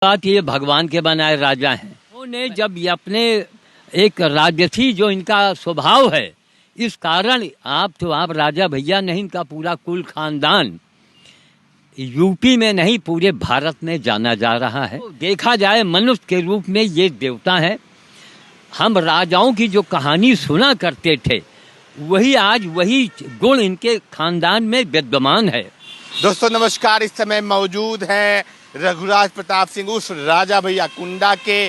बात ये भगवान के बनाए राजा हैं। उन्होंने जब ये अपने एक राजसी जो इनका स्वभाव है, इस कारण आप राजा भैया नहीं, इनका पूरा कुल खानदान यूपी में नहीं पूरे भारत में जाना जा रहा है। तो देखा जाए मनुष्य के रूप में ये देवता है। हम राजाओं की जो कहानी सुना करते थे, वही आज वही गुण इनके खानदान में विद्यमान है। दोस्तों नमस्कार, इस समय मौजूद हैं रघुराज प्रताप सिंह उस राजा भैया कुंडा के,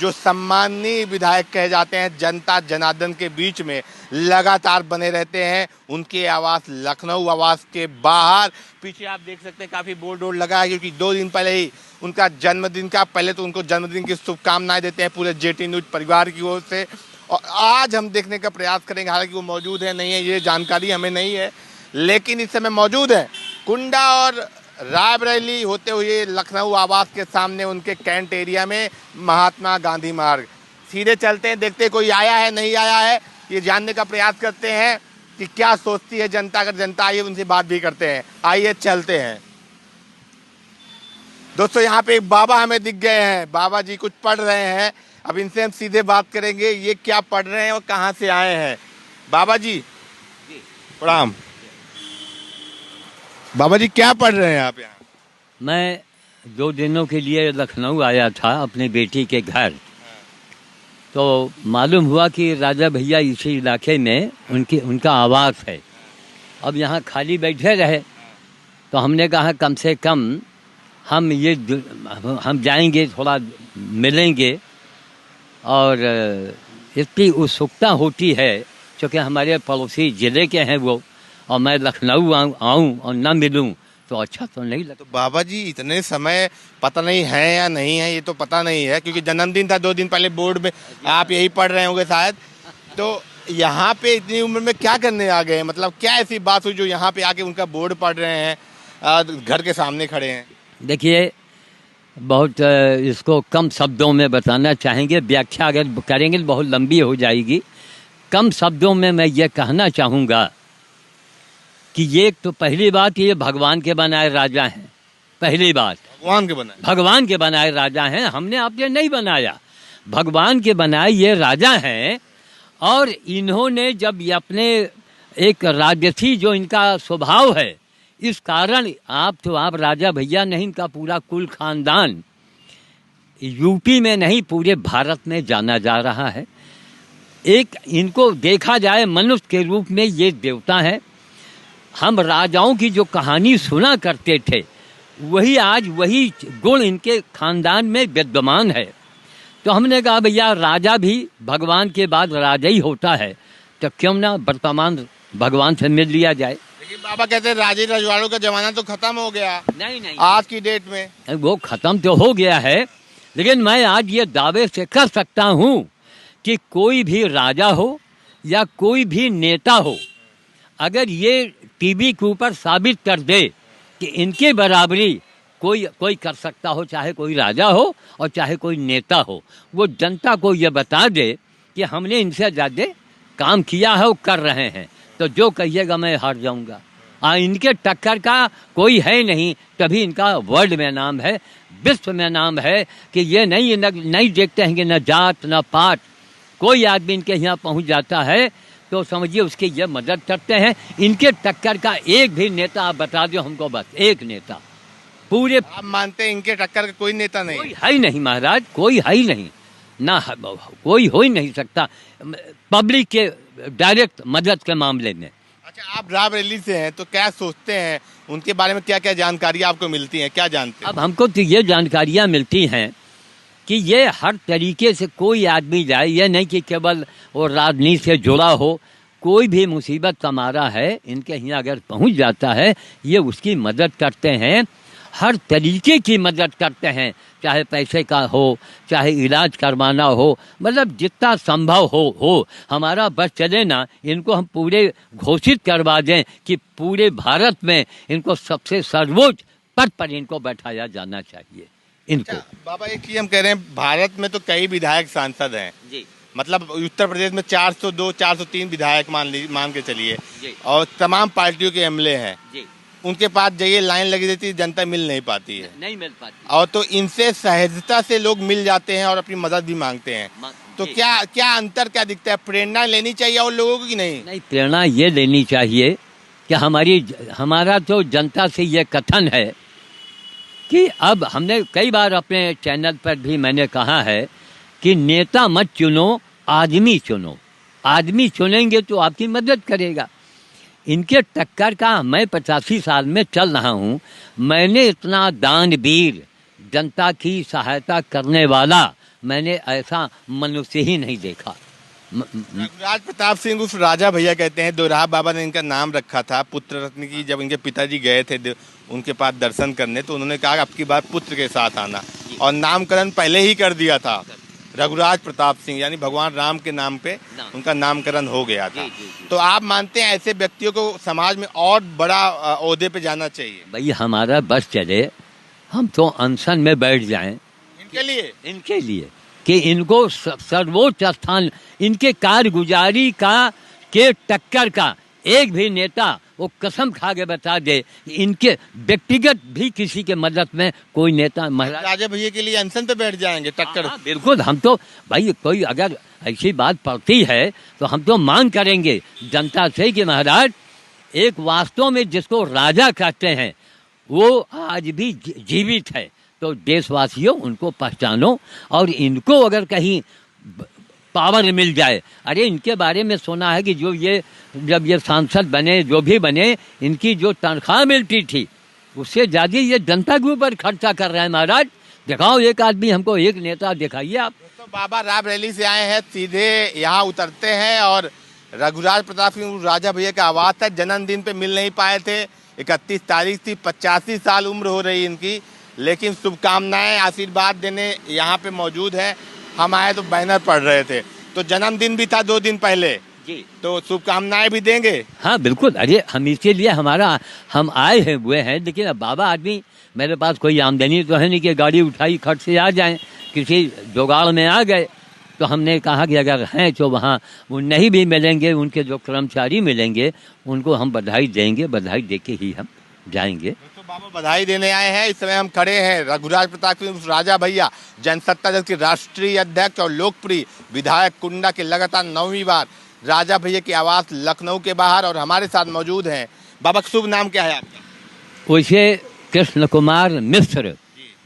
जो सम्माननीय विधायक कहे जाते हैं। जनता जनार्दन के बीच में लगातार बने रहते हैं। उनके आवास लखनऊ आवास के बाहर पीछे आप देख सकते हैं काफ़ी बोर्ड वोर्ड लगा है, क्योंकि 2 दिन पहले ही उनका जन्मदिन का, पहले तो उनको जन्मदिन की शुभकामनाएं देते हैं पूरे जेटी न्यूज परिवार की ओर से। और आज हम देखने का प्रयास करेंगे, हालांकि वो मौजूद है नहीं है ये जानकारी हमें नहीं है, लेकिन इस समय मौजूद है कुंडा और रायबरेली होते हुए लखनऊ आवास के सामने उनके कैंट एरिया में महात्मा गांधी मार्ग। सीधे चलते हैं, देखते हैं कोई आया है नहीं आया है, ये जानने का प्रयास करते हैं कि क्या सोचती है जनता। अगर जनता आई है उनसे बात भी करते हैं। आइए चलते हैं। दोस्तों यहाँ पे एक बाबा हमें दिख गए हैं। बाबा जी कुछ पढ़ रहे हैं, अब इनसे हम सीधे बात करेंगे ये क्या पढ़ रहे हैं और कहाँ से आए हैं। बाबा जी प्रणाम। बाबा जी क्या पढ़ रहे हैं आप यहाँ? मैं 2 दिनों के लिए लखनऊ आया था अपनी बेटी के घर, तो मालूम हुआ कि राजा भैया इसी इलाके में उनका आवास है। अब यहाँ खाली बैठे रहे तो हमने कहा कम से कम हम जाएंगे, थोड़ा मिलेंगे। और इतनी उत्सुकता होती है क्योंकि हमारे पड़ोसी ज़िले के हैं वो, और मैं लखनऊ आऊँ और ना मिलूँ तो अच्छा तो नहीं लगता। तो बाबा जी इतने समय पता नहीं है या नहीं है, ये तो पता नहीं है, क्योंकि जन्मदिन था 2 दिन पहले, बोर्ड में आप यही पढ़ रहे होंगे शायद। तो यहाँ पे इतनी उम्र में क्या करने आ गए, मतलब क्या ऐसी बात हुई जो यहाँ पे आके उनका बोर्ड पढ़ रहे हैं, घर के सामने खड़े हैं? देखिए, बहुत इसको कम शब्दों में बताना चाहेंगे, व्याख्या अगर करेंगे तो बहुत लंबी हो जाएगी। कम शब्दों में मैं ये कहना चाहूँगा कि ये तो पहली बात, ये भगवान के बनाए राजा हैं। पहली बात भगवान के बनाए राजा हैं, हमने आपने नहीं बनाया, भगवान के बनाए ये राजा हैं। और इन्होंने जब ये अपने एक राजसी जो इनका स्वभाव है, इस कारण आप राजा भैया नहीं, इनका पूरा कुल खानदान यूपी में नहीं पूरे भारत में जाना जा रहा है। एक इनको देखा जाए मनुष्य के रूप में ये देवता है। हम राजाओं की जो कहानी सुना करते थे, वही आज वही गुण इनके खानदान में विद्यमान है। तो हमने कहा भैया राजा भी भगवान के बाद राजा ही होता है, तो क्यों ना वर्तमान भगवान से मिल लिया जाए। लेकिन बाबा कहते हैं राजे रजवाड़ों का जमाना तो खत्म हो गया। नहीं, आज की डेट में वो खत्म तो हो गया है, लेकिन मैं आज ये दावे से कर सकता हूँ कि कोई भी राजा हो या कोई भी नेता हो, अगर ये टीवी के ऊपर साबित कर दे कि इनके बराबरी कोई कर सकता हो, चाहे कोई राजा हो और चाहे कोई नेता हो, वो जनता को ये बता दे कि हमने इनसे ज़्यादा काम किया है, वो कर रहे हैं, तो जो कहिएगा मैं हार जाऊंगा। इनके टक्कर का कोई है नहीं, तभी इनका वर्ल्ड में नाम है, विश्व में नाम है कि ये नहीं देखते हैं कि न जात न पात, कोई आदमी इनके यहाँ पहुँच जाता है तो समझिए उसकी ये मदद करते हैं। इनके टक्कर का एक भी नेता आप बता दो हमको, बस एक नेता पूरे। आप मानते हैं इनके टक्कर का कोई नेता नहीं? कोई है ही नहीं महाराज, कोई है ही नहीं, ना कोई हो ही नहीं सकता पब्लिक के डायरेक्ट मदद के मामले में। अच्छा, आप रायबरेली से हैं तो क्या सोचते हैं उनके बारे में, क्या क्या जानकारी आपको मिलती है, क्या जानते हैं? अब हमको तो ये जानकारियाँ मिलती हैं कि ये हर तरीके से कोई आदमी जाए, ये नहीं कि केवल वो राजनीति से जुड़ा हो, कोई भी मुसीबत का मारा है इनके यहाँ अगर पहुँच जाता है, ये उसकी मदद करते हैं, हर तरीके की मदद करते हैं, चाहे पैसे का हो, चाहे इलाज करवाना हो, मतलब जितना संभव हो। हमारा बस चले ना, इनको हम पूरे घोषित करवा दें कि पूरे भारत में इनको सबसे सर्वोच्च पद पर इनको बैठाया जाना चाहिए इनको। अच्छा, बाबा एक चीज हम कह रहे हैं, भारत में तो कई विधायक सांसद हैं जी, मतलब उत्तर प्रदेश में 402 403 विधायक मान के चलिए, और तमाम पार्टियों के एमएलए हैं जी। उनके पास जाइए, लाइन लगी रहती है, जनता मिल नहीं पाती है। नहीं मिल पाती। और तो इनसे सहजता से लोग मिल जाते हैं और अपनी मदद भी मांगते हैं। तो जी। क्या क्या अंतर क्या दिखता है? प्रेरणा लेनी चाहिए और लोगों की नहीं? नहीं, प्रेरणा ये लेनी चाहिए कि हमारा तो जनता से ये कथन है कि अब हमने कई बार अपने चैनल पर भी मैंने कहा है कि नेता मत चुनो, आदमी चुनो। आदमी चुनेंगे तो आपकी मदद करेगा। इनके टक्कर का मैं 85 साल में चल रहा हूँ, मैंने इतना दानवीर, जनता की सहायता करने वाला मैंने ऐसा मनुष्य ही नहीं देखा। राज प्रताप सिंह उस राजा भैया कहते हैं, दोराहा बाबा ने इनका नाम रखा था पुत्र रत्न की। जब इनके पिताजी गए थे उनके पास दर्शन करने, तो उन्होंने कहा अब की बार पुत्र के साथ आना, और नामकरण पहले ही कर दिया था। रघुराज प्रताप सिंह यानी भगवान राम के नाम पे उनका नामकरण हो गया था। तो आप मानते हैं ऐसे व्यक्तियों को समाज में और बड़ा ओहदे पे जाना चाहिए? भाई हमारा बस चले, हम तो अनशन में बैठ जाएं इनके लिए कि इनको सर्वोच्च स्थान, इनके कारगुजारी का के टक्कर का एक भी नेता वो कसम खा के बता दे, इनके व्यक्तिगत भी किसी के मदद में कोई नेता महाराज राजा भैया के लिए अनशन पे बैठ जाएंगे टक्कर? हाँ, बिल्कुल। हम तो भाई कोई अगर ऐसी बात पड़ती है तो हम तो मांग करेंगे जनता से कि महाराज एक वास्तव में जिसको राजा कहते हैं वो आज भी जीवित है, तो देशवासियों उनको पहचानो और इनको अगर कहीं पावर मिल जाए। अरे इनके बारे में सुना है कि जब ये सांसद बने, जो भी बने, इनकी जो तनख्वाह मिलती थी उससे ज़्यादा ये जनता के ऊपर खर्चा कर रहे हैं। महाराज दिखाओ एक आदमी, हमको एक नेता दिखाइए आप। तो बाबा रायबरेली से आए हैं, सीधे यहाँ उतरते हैं और रघुराज प्रताप सिंह राजा भैया का आवास था। जन्मदिन पे मिल नहीं पाए थे, 31 तारीख थी, 85 साल उम्र हो रही इनकी, लेकिन शुभकामनाएं आशीर्वाद देने यहाँ पे मौजूद है। हम आए तो बैनर पढ़ रहे थे, तो जन्मदिन भी था 2 दिन पहले जी, तो शुभकामनाएं भी देंगे। हाँ बिल्कुल। अरे हम इसके लिए हम आए हुए हैं, लेकिन अब बाबा आदमी, मेरे पास कोई आमदनी तो है नहीं कि गाड़ी उठाई खट से आ जाएं, किसी जुगाड़ में आ गए। तो हमने कहा कि अगर हैं तो वहाँ वो नहीं भी मिलेंगे, उनके जो कर्मचारी मिलेंगे उनको हम बधाई देंगे, बधाई दे के ही हम जाएंगे। तो बाबा बधाई देने आए हैं। इस समय हम खड़े हैं रघुराज प्रताप सिंह राजा भैया, जनसत्ता दल के राष्ट्रीय अध्यक्ष और लोकप्रिय विधायक कुंडा के लगातार 9वीं बार राजा भैया की आवास लखनऊ के बाहर, और हमारे साथ मौजूद हैं। बाबा शुभ नाम क्या है आपका? वैसे कृष्ण कुमार मिश्र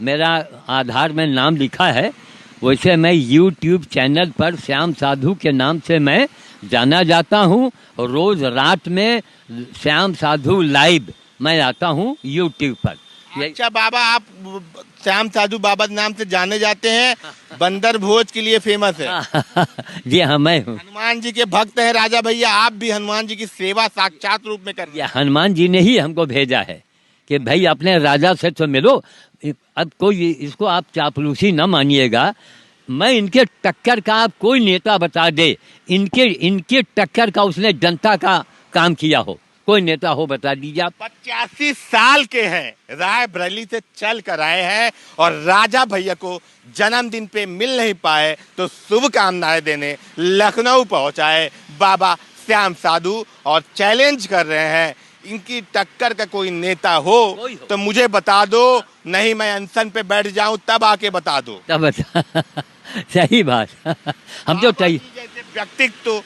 मेरा आधार में नाम लिखा है। वैसे मैं यूट्यूब चैनल पर श्याम साधु के नाम से मैं जाना जाता हूँ। रोज रात में श्याम साधु लाइव मैं आता हूँ यूट्यूब पर। अच्छा बाबा, आप श्याम साधु बाबा के नाम से जाने जाते हैं, बंदर भोज के लिए फेमस है। जी हाँ, मैं हूँ। हनुमान जी के भक्त हैं राजा भैया, आप भी हनुमान जी की सेवा साक्षात रूप में कर रहे हैं। हनुमान जी ने ही हमको भेजा है कि भाई अपने राजा से तो मिलो। अब कोई इसको आप चापलूसी न मानिएगा, मैं इनके टक्कर का आप कोई नेता बता दे, इनके टक्कर का उसने जनता का काम किया हो, कोई नेता हो बता दीजिए आप। 85 साल के हैं, रायबरेली से चल कर आए हैं और राजा भैया को जन्मदिन पे मिल नहीं पाए तो शुभकामनाएं देने लखनऊ पहुंचाए बाबा श्याम साधु, और चैलेंज कर रहे हैं इनकी टक्कर का कोई नेता हो तो मुझे बता दो, नहीं मैं अनशन पे बैठ जाऊं तब आके बता दो। तब बता सही बात। हम तो जैसे व्यक्तित्व तो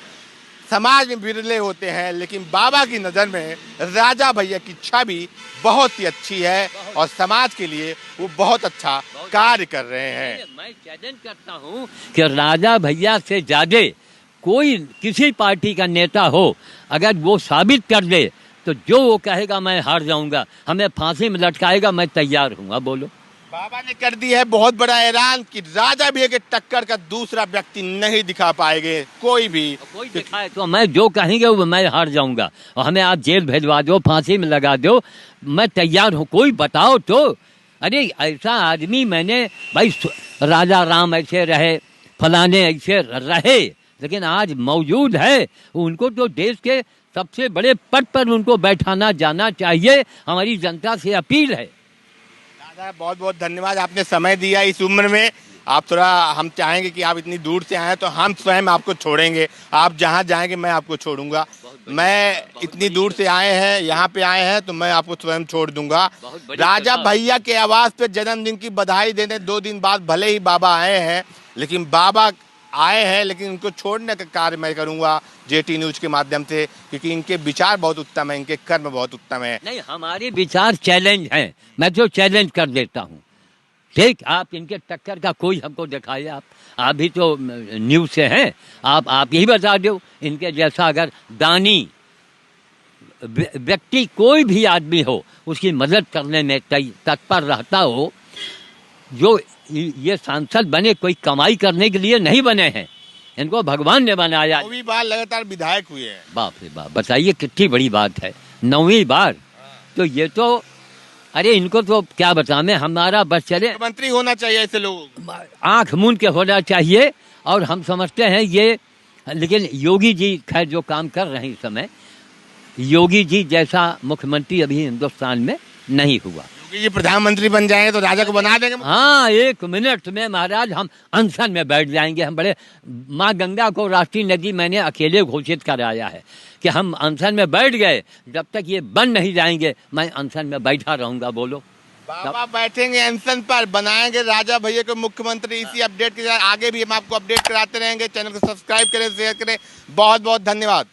समाज में बिरले होते हैं, लेकिन बाबा की नजर में राजा भैया की छवि बहुत ही अच्छी है और समाज के लिए वो बहुत अच्छा कार्य कर रहे हैं। मैं चैलेंज करता हूँ कि राजा भैया से ज्यादा कोई किसी पार्टी का नेता हो, अगर वो साबित कर दे तो जो वो कहेगा मैं हार जाऊंगा, हमें फांसी में लटकाएगा, मैं तैयार हूँ। बोलो। बाबा ने कर दी है बहुत बड़ा ऐलान कि राजा भैया के टक्कर का दूसरा व्यक्ति नहीं दिखा पाएंगे कोई भी। कोई दिखाए तो मैं जो कहेंगे वो मैं हार जाऊंगा, और हमें आप जेल भेजवा दो, फांसी में लगा दो, मैं तैयार हूँ। कोई बताओ तो। अरे ऐसा आदमी मैंने, भाई राजा राम ऐसे रहे, फलाने ऐसे रहे, लेकिन आज मौजूद है। उनको तो देश के सबसे बड़े पद पर उनको बैठाना जाना चाहिए। हमारी जनता से अपील है। दादा बहुत बहुत धन्यवाद, आपने समय दिया इस उम्र में आप थोड़ा, हम चाहेंगे कि आप इतनी दूर से आए हैं तो हम स्वयं आपको छोड़ेंगे, आप जहाँ जाएंगे मैं आपको छोड़ूंगा। मैं इतनी दूर से आए हैं, यहाँ पे आए हैं तो मैं आपको स्वयं छोड़ दूंगा। राजा भैया के आवास पे जन्मदिन की बधाई देने 2 दिन बाद भले ही बाबा आए हैं, लेकिन बाबा आए हैं लेकिन उनको छोड़ने का कार्य मैं करूंगा जेटी न्यूज के माध्यम से, क्योंकि इनके विचार बहुत उत्तम है, इनके कर्म बहुत उत्तम है। नहीं, हमारे विचार चैलेंज हैं, मैं जो चैलेंज कर देता हूँ। ठीक, आप इनके टक्कर का कोई हमको दिखाइए। आप भी तो न्यूज़ से हैं, आप यही बता दो। इनके जैसा अगर दानी व्यक्ति कोई भी आदमी हो, उसकी मदद करने में तत्पर रहता हो। जो ये सांसद बने कोई कमाई करने के लिए नहीं बने हैं, इनको भगवान ने बनाया। 9वीं बार लगातार विधायक हुए हैं। बाप रे बाप, बताइए कितनी बड़ी बात है, 9वीं बार। तो ये तो, अरे इनको तो क्या बताएं, हमारा बस चले। मंत्री होना चाहिए ऐसे लोगों, आंख मूंद के होना चाहिए। और हम समझते हैं ये, लेकिन योगी जी खैर जो काम कर रहे हैं इस समय, योगी जी जैसा मुख्यमंत्री अभी हिंदुस्तान में नहीं हुआ। ये प्रधानमंत्री बन जाएंगे तो राजा को बना देंगे। हाँ, 1 मिनट में महाराज हम अनशन में बैठ जाएंगे। हम बड़े, माँ गंगा को राष्ट्रीय नदी मैंने अकेले घोषित कराया है कि हम अनशन में बैठ गए, जब तक ये बन नहीं जाएंगे मैं अनशन में बैठा रहूंगा। बोलो, बाबा बैठेंगे अनशन पर, बनाएंगे राजा भैया को मुख्यमंत्री। इसी अपडेट के साथ आगे भी हम आपको अपडेट कराते रहेंगे। चैनल को सब्सक्राइब करें, शेयर करें। बहुत बहुत धन्यवाद।